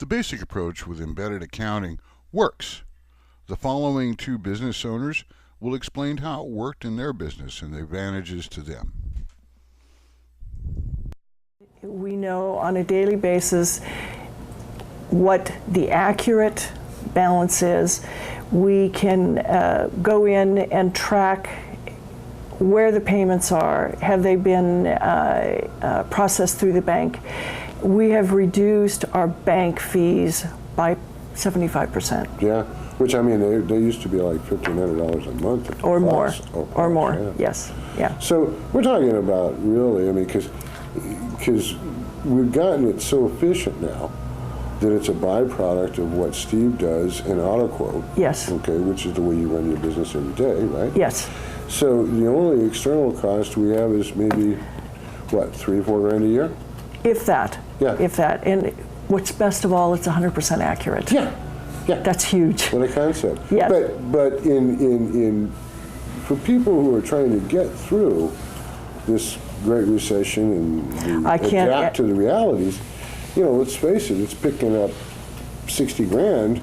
The basic approach with embedded accounting works. The following two business owners will explain how it worked in their business and the advantages to them. We know on a daily basis what the accurate balance is. We can go in and track where the payments are. Have they been processed through the bank? We have reduced our bank fees by 75%. Yeah, which I mean, they used to be like $1,500 a month. Or more, or more, yeah. yes, yeah. So we're talking about really, I mean, because we've gotten it so efficient now that it's a byproduct of what Steve does in AutoQuote. Yes. Okay, which is the way you run your business every day, right? Yes. So the only external cost we have is maybe, what, $3 or $4 grand a year? If that. Yeah. If that. And what's best of all, it's 100% accurate. Yeah. Yeah. That's huge. What a concept. Yeah. But in for people who are trying to get through this great recession and adapt to the realities, you know, let's face it, it's picking up 60 grand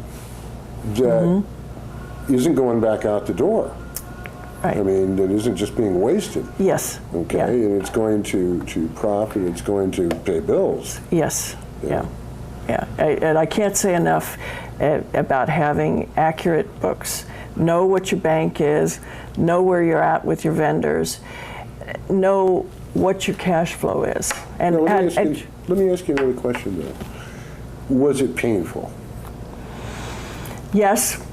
that isn't going back out the door. Right. I mean, that isn't just being wasted. Yes. Okay, Yeah. and it's going to profit, it's going to pay bills. Yes. Yeah. And I can't say enough about having accurate books. Know what your bank is, know where you're at with your vendors, know what your cash flow is. And, now, let me ask you another question though. Was it painful? Yes,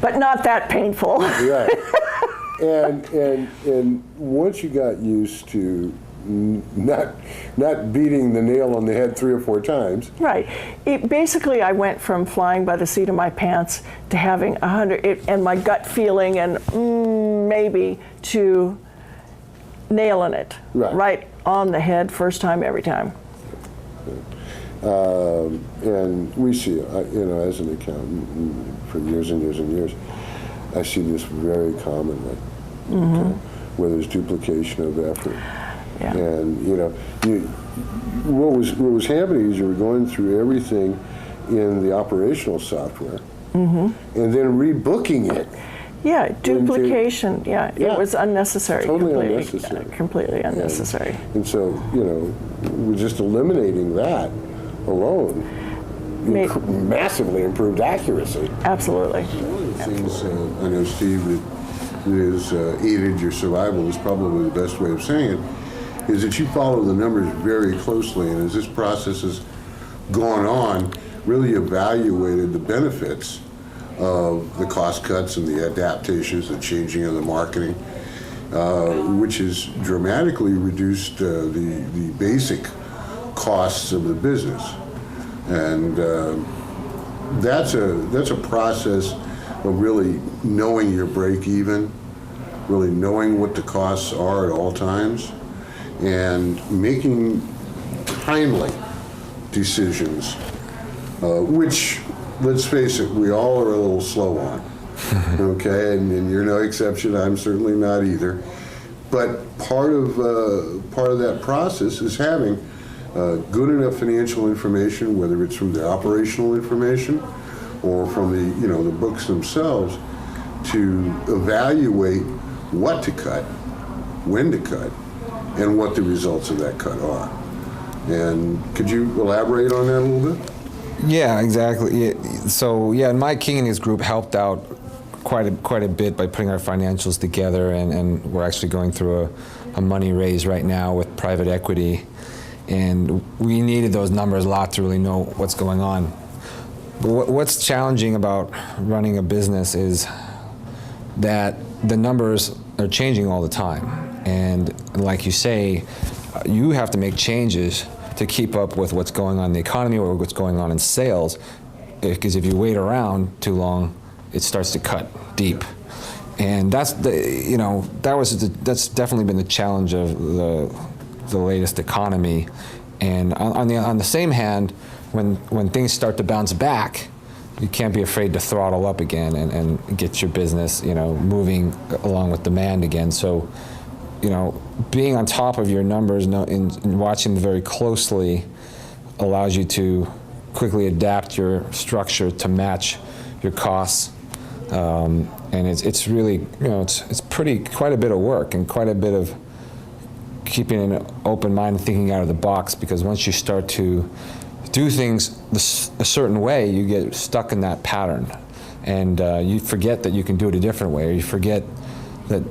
but not that painful. Right. And once you got used to not beating the nail on the head 3 or 4 times. Right. Basically, I went from flying by the seat of my pants to having 100, and my gut feeling and maybe to nailing it. Right on the head, first time, every time. And we see, you know, as an accountant for years and years and years, I see this very commonly, okay, where there's duplication of effort. Yeah. And you know, what was happening is you were going through everything in the operational software, and then rebooking it. Yeah, duplication. It was unnecessary. Totally completely, unnecessary. Completely unnecessary. And so, you know, we're just eliminating that alone. Massively improved accuracy. Absolutely. One of the things I know, Steve, that has aided your survival is probably the best way of saying it, is that you follow the numbers very closely, and as this process has gone on, really evaluated the benefits of the cost cuts and the adaptations, the changing of the marketing, which has dramatically reduced the basic costs of the business. And that's a process of really knowing your break even, really knowing what the costs are at all times, and making timely decisions, which, let's face it, we all are a little slow on. Okay, and you're no exception. I'm certainly not either. But part of that process is having good enough financial information, whether it's from the operational information or from the books themselves, to evaluate what to cut, when to cut, and what the results of that cut are. And could you elaborate on that a little bit? Yeah, exactly. So Mike King and his group helped out quite a bit by putting our financials together, and we're actually going through a money raise right now with private equity, and we needed those numbers a lot to really know what's going on. But what's challenging about running a business is that the numbers are changing all the time, and like you say, you have to make changes to keep up with what's going on in the economy or what's going on in sales, because if you wait around too long, it starts to cut deep. And that's definitely been the challenge of the latest economy. And on the same hand, when things start to bounce back, you can't be afraid to throttle up again and get your business, moving along with demand again. So, being on top of your numbers and watching them very closely allows you to quickly adapt your structure to match your costs. And it's really, it's quite a bit of work and quite a bit of keeping an open mind and thinking out of the box, because once you start to do things a certain way, you get stuck in that pattern. And you forget that you can do it a different way, or you forget that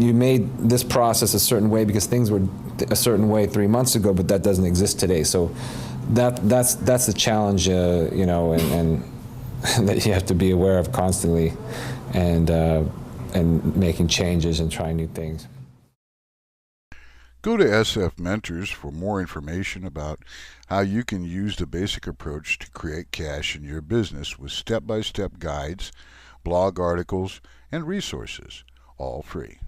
you made this process a certain way because things were a certain way 3 months ago, but that doesn't exist today. So that's the challenge, and that you have to be aware of constantly, and making changes and trying new things. Go to SF Mentors for more information about how you can use the basic approach to create cash in your business with step-by-step guides, blog articles, and resources, all free.